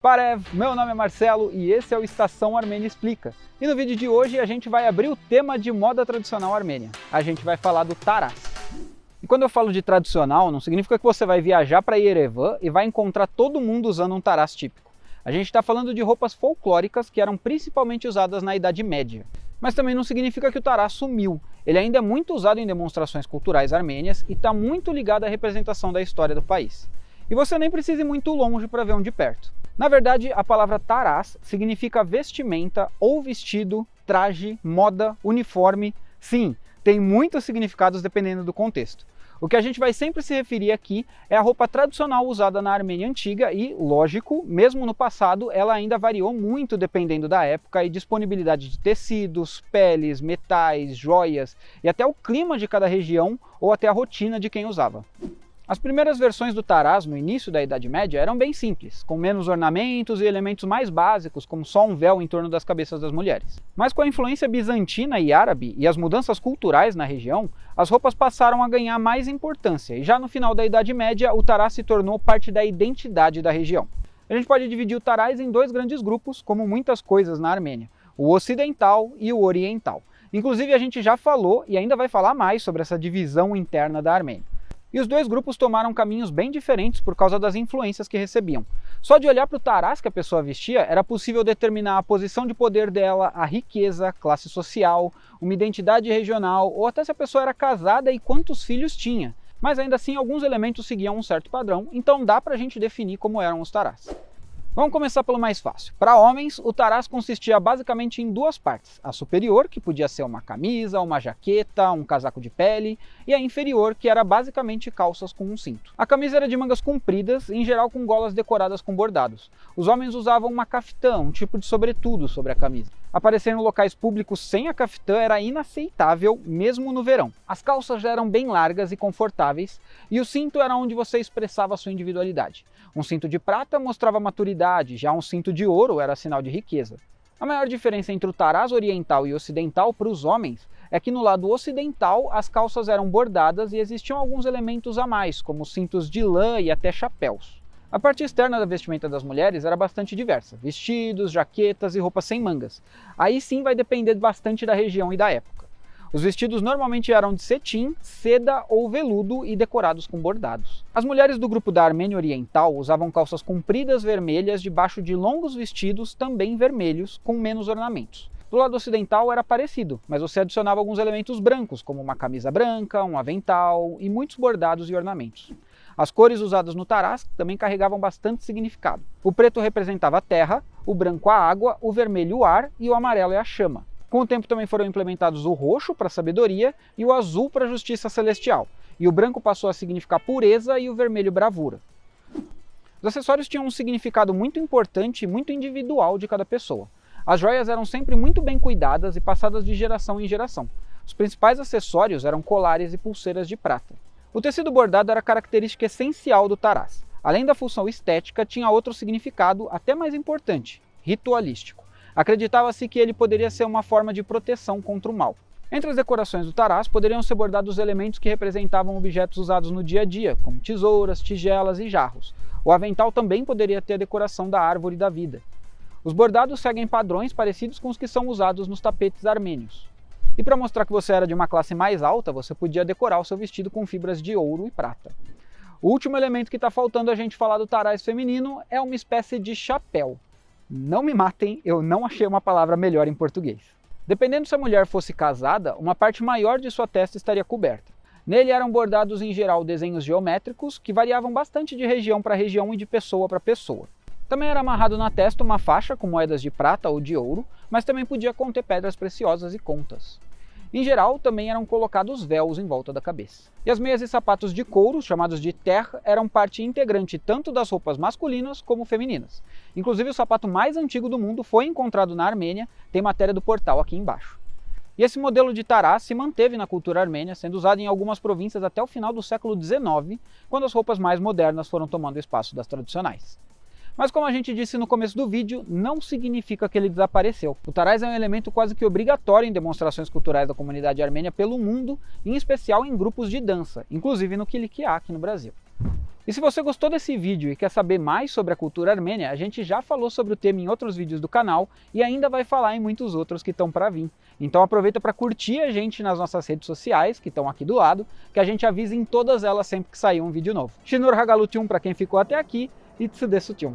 Parev, meu nome é Marcelo e esse é o Estação Armênia Explica. E no vídeo de hoje a gente vai abrir o tema de moda tradicional armênia. A gente vai falar do Taras. E quando eu falo de tradicional, não significa que você vai viajar para Yerevan e vai encontrar todo mundo usando um Taras típico. A gente está falando de roupas folclóricas que eram principalmente usadas na Idade Média. Mas também não significa que o Taras sumiu. Ele ainda é muito usado em demonstrações culturais armênias e está muito ligado à representação da história do país. E você nem precisa ir muito longe para ver um de perto. Na verdade, a palavra Taras significa vestimenta ou vestido, traje, moda, uniforme. Sim, tem muitos significados dependendo do contexto. O que a gente vai sempre se referir aqui é a roupa tradicional usada na Armênia antiga e, lógico, mesmo no passado, ela ainda variou muito dependendo da época e disponibilidade de tecidos, peles, metais, joias e até o clima de cada região ou até a rotina de quem usava. As primeiras versões do Taras no início da Idade Média eram bem simples, com menos ornamentos e elementos mais básicos, como só um véu em torno das cabeças das mulheres. Mas com a influência bizantina e árabe e as mudanças culturais na região, as roupas passaram a ganhar mais importância, e já no final da Idade Média o Taras se tornou parte da identidade da região. A gente pode dividir o Taras em dois grandes grupos, como muitas coisas na Armênia, o ocidental e o oriental. Inclusive a gente já falou e ainda vai falar mais sobre essa divisão interna da Armênia. E os dois grupos tomaram caminhos bem diferentes por causa das influências que recebiam. Só de olhar para o Taras que a pessoa vestia, era possível determinar a posição de poder dela, a riqueza, classe social, uma identidade regional, ou até se a pessoa era casada e quantos filhos tinha. Mas ainda assim, alguns elementos seguiam um certo padrão, então dá para a gente definir como eram os Taras. Vamos começar pelo mais fácil. Para homens, o Taras consistia basicamente em duas partes. A superior, que podia ser uma camisa, uma jaqueta, um casaco de pele, e a inferior, que era basicamente calças com um cinto. A camisa era de mangas compridas, em geral com golas decoradas com bordados. Os homens usavam uma caftã, um tipo de sobretudo sobre a camisa. Aparecer em locais públicos sem a caftã era inaceitável, mesmo no verão. As calças já eram bem largas e confortáveis, e o cinto era onde você expressava a sua individualidade. Um cinto de prata mostrava maturidade, já um cinto de ouro era sinal de riqueza. A maior diferença entre o Taras oriental e ocidental para os homens é que no lado ocidental as calças eram bordadas e existiam alguns elementos a mais, como cintos de lã e até chapéus. A parte externa da vestimenta das mulheres era bastante diversa, vestidos, jaquetas e roupas sem mangas. Aí sim vai depender bastante da região e da época. Os vestidos normalmente eram de cetim, seda ou veludo e decorados com bordados. As mulheres do grupo da Armênia Oriental usavam calças compridas vermelhas debaixo de longos vestidos também vermelhos, com menos ornamentos. Do lado ocidental era parecido, mas você adicionava alguns elementos brancos, como uma camisa branca, um avental e muitos bordados e ornamentos. As cores usadas no Taras também carregavam bastante significado. O preto representava a terra, o branco a água, o vermelho o ar e o amarelo é a chama. Com o tempo também foram implementados o roxo para a sabedoria e o azul para a justiça celestial. E o branco passou a significar pureza e o vermelho bravura. Os acessórios tinham um significado muito importante e muito individual de cada pessoa. As joias eram sempre muito bem cuidadas e passadas de geração em geração. Os principais acessórios eram colares e pulseiras de prata. O tecido bordado era característica essencial do Taras. Além da função estética, tinha outro significado até mais importante, ritualístico. Acreditava-se que ele poderia ser uma forma de proteção contra o mal. Entre as decorações do Taras poderiam ser bordados elementos que representavam objetos usados no dia a dia, como tesouras, tigelas e jarros. O avental também poderia ter a decoração da árvore da vida. Os bordados seguem padrões parecidos com os que são usados nos tapetes armênios. E para mostrar que você era de uma classe mais alta, você podia decorar o seu vestido com fibras de ouro e prata. O último elemento que está faltando a gente falar do Taras feminino é uma espécie de chapéu. Não me matem, eu não achei uma palavra melhor em português. Dependendo se a mulher fosse casada, uma parte maior de sua testa estaria coberta. Nele eram bordados em geral desenhos geométricos que variavam bastante de região para região e de pessoa para pessoa. Também era amarrado na testa uma faixa com moedas de prata ou de ouro, mas também podia conter pedras preciosas e contas. Em geral, também eram colocados véus em volta da cabeça. E as meias e sapatos de couro, chamados de terre, eram parte integrante tanto das roupas masculinas como femininas. Inclusive, o sapato mais antigo do mundo foi encontrado na Armênia, tem matéria do portal aqui embaixo. E esse modelo de Taras se manteve na cultura armênia, sendo usado em algumas províncias até o final do século XIX, quando as roupas mais modernas foram tomando espaço das tradicionais. Mas como a gente disse no começo do vídeo, não significa que ele desapareceu. O Taras é um elemento quase que obrigatório em demonstrações culturais da comunidade armênia pelo mundo, em especial em grupos de dança, inclusive no Kilikia aqui no Brasil. E se você gostou desse vídeo e quer saber mais sobre a cultura armênia, a gente já falou sobre o tema em outros vídeos do canal e ainda vai falar em muitos outros que estão para vir. Então aproveita para curtir a gente nas nossas redes sociais, que estão aqui do lado, que a gente avisa em todas elas sempre que sair um vídeo novo. Shinur Hagalutyum para quem ficou até aqui e Tsudesutyum.